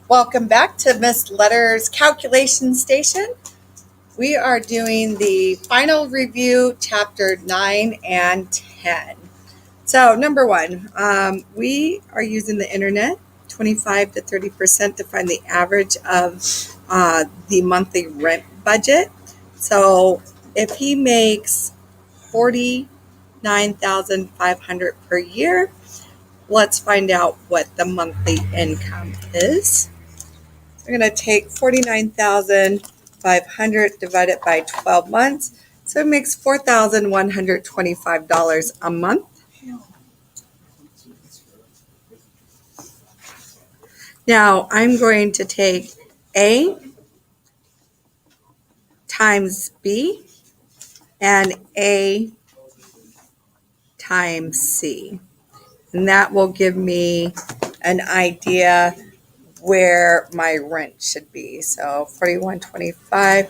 Welcome back to Miss Letter's Calculation Station. We are doing the final review, chapter 9 and 10. So, number one, we are using the internet 25 to 30% to find the average of the monthly rent budget. So, if he makes $49,500 per year, let's find out what the monthly income is. We're going to take 49,500 divided by 12 months. So it makes $4,125 a month. Now I'm going to take A times B and A times C. And that will give me an idea where my rent should be. So 4125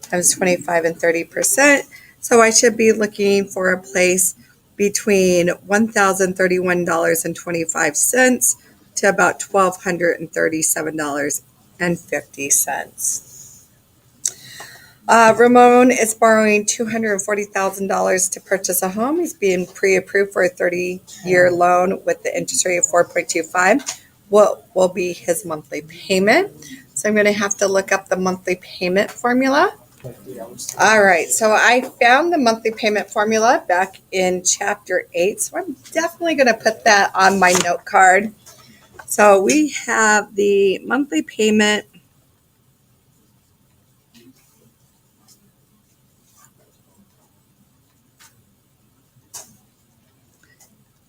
times 25 and 30%. So I should be looking for a place between $1,031.25 to about $1,237.50. Ramon is borrowing $240,000 to purchase a home. He's being pre-approved for a 30-year loan with the interest rate of 4.25. What will be his monthly payment? So I'm going to have to look up the monthly payment formula. All right, so I found the monthly payment formula back in chapter 8. So I'm definitely going to put that on my note card. So we have the monthly payment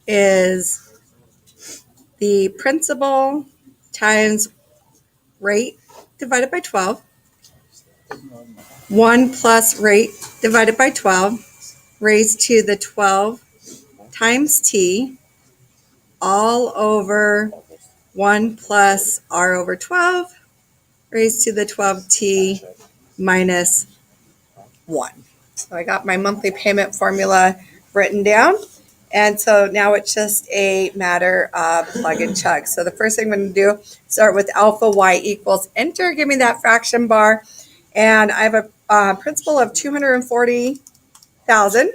is the principal times rate divided by 12, 1 plus rate divided by 12, raised to the 12 times t, all over 1 plus r over 12, raised to the 12t minus 1. So I got my monthly payment formula written down. And so now it's just a matter of plug and chug. So the first thing I'm going to do, start with alpha y equals enter, give me that fraction bar. And I have a principal of 240,000,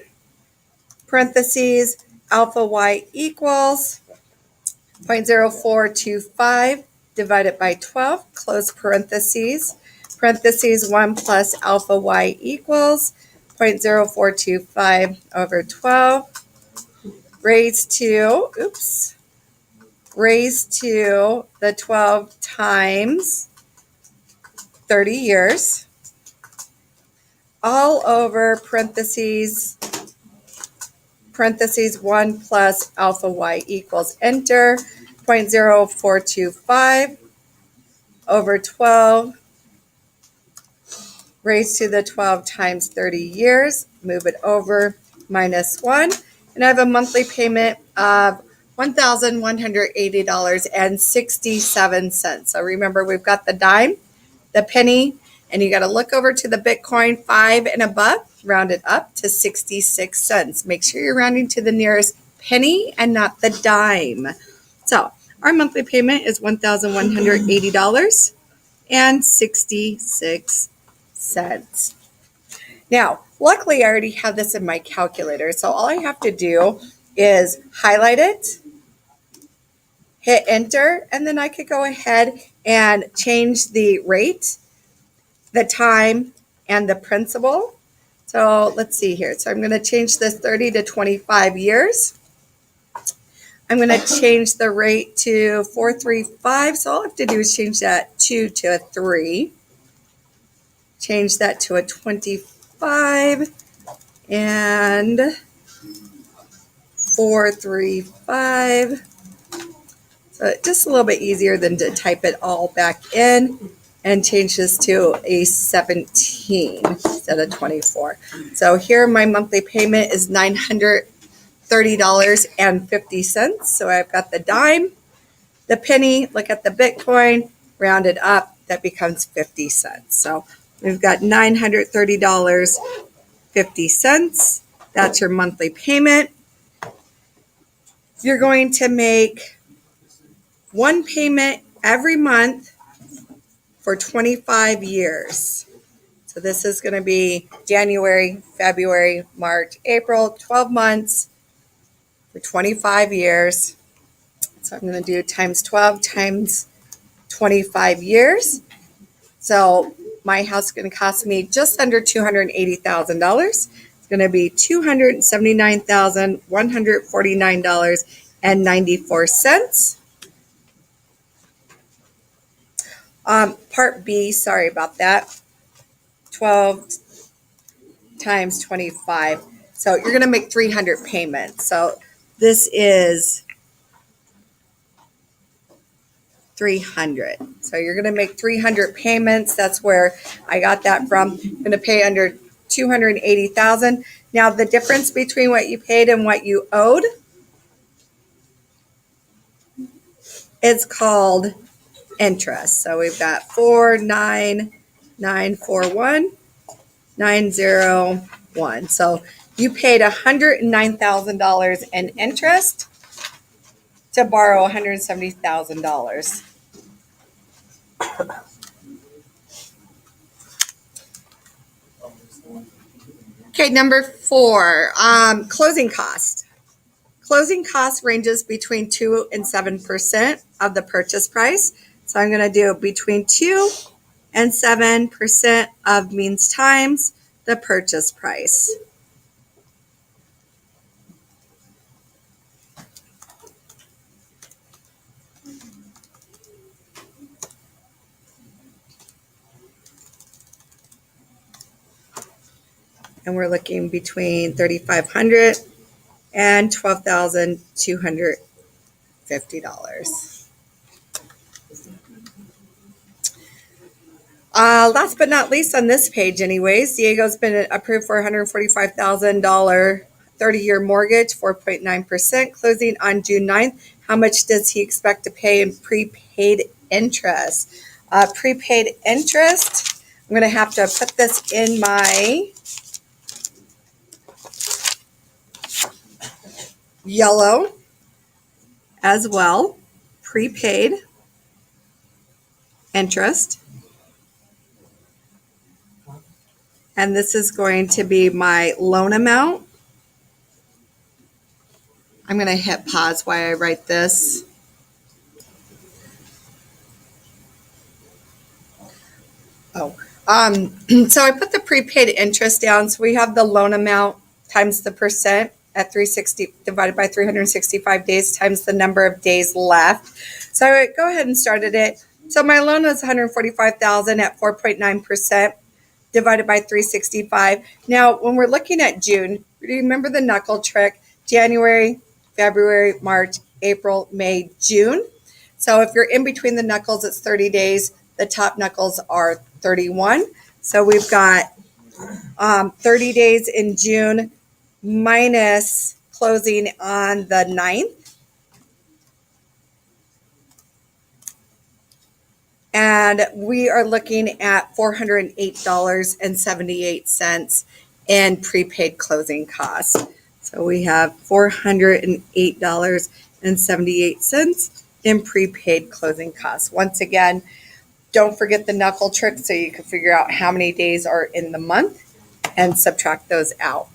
parentheses, alpha y equals 0.0425 divided by 12, close parentheses, parentheses 1 plus alpha y equals 0.0425 over 12, raised to the 12 times 30 years, all over parentheses 1 plus alpha y equals enter, 0.0425 over 12, raised to the 12 times 30 years, move it over, minus 1. And I have a monthly payment of $1,180.67. So remember, we've got the dime, the penny, and you got to look over to the Bitcoin 5 and above, round it up to 66 cents. Make sure you're rounding to the nearest penny and not the dime. So our monthly payment is $1,180.66. Now, luckily, I already have this in my calculator. So all I have to do is highlight it, hit enter, and then I could go ahead and change the rate, the time, and the principal. So let's see here. So I'm going to change this 30 to 25 years. I'm going to change the rate to 435. So all I have to do is change that 2 to a 3. Change that to a 25 and 435. So just a little bit easier than to type it all back in, and change this to a 17 instead of 24. So here my monthly payment is $930.50. So I've got the dime, the penny, look at the Bitcoin, rounded up, that becomes 50 cents. So we've got $930.50. That's your monthly payment. You're going to make one payment every month for 25 years. So this is going to be January, February, March, April, 12 months for 25 years. So I'm going to do times 12 times 25 years. So my house is going to cost me just under $280,000. It's going to be $279,149.94. Part B, sorry about that. 12 times 25. So you're going to make 300 payments. So this is 300. So you're going to make 300 payments. That's where I got that from. I'm going to pay under 280,000. Now the difference between what you paid and what you owed is called interest. So we've got 49941,901. So you paid $109,000 in interest to borrow $170,000. Okay, number 4, closing cost. Closing cost ranges between 2 and 7% of the purchase price. So I'm going to do between 2 and 7% of means times the purchase price. And we're looking between $3,500 and $12,250. Last but not least on this page anyways, Diego's been approved for $145,000 30-year mortgage, 4.9%, closing on June 9th. How much does he expect to pay in prepaid interest? Prepaid interest, I'm going to have to put this in my yellow as well. Prepaid interest. And this is going to be my loan amount. I'm going to hit pause while I write this. So I put the prepaid interest down. So we have the loan amount times the percent at 360 divided by 365 days times the number of days left. So I would go ahead and started it. So my loan was $145,000 at 4.9%. divided by 365. Now, when we're looking at June, remember the knuckle trick, January, February, March, April, May, June. So if you're in between the knuckles, it's 30 days. The top knuckles are 31. So we've got 30 days in June minus closing on the 9th. And we are looking at $408.78 in prepaid closing costs. So we have $408.78 in prepaid closing costs. Once again, don't forget the knuckle trick so you can figure out how many days are in the month and subtract those out.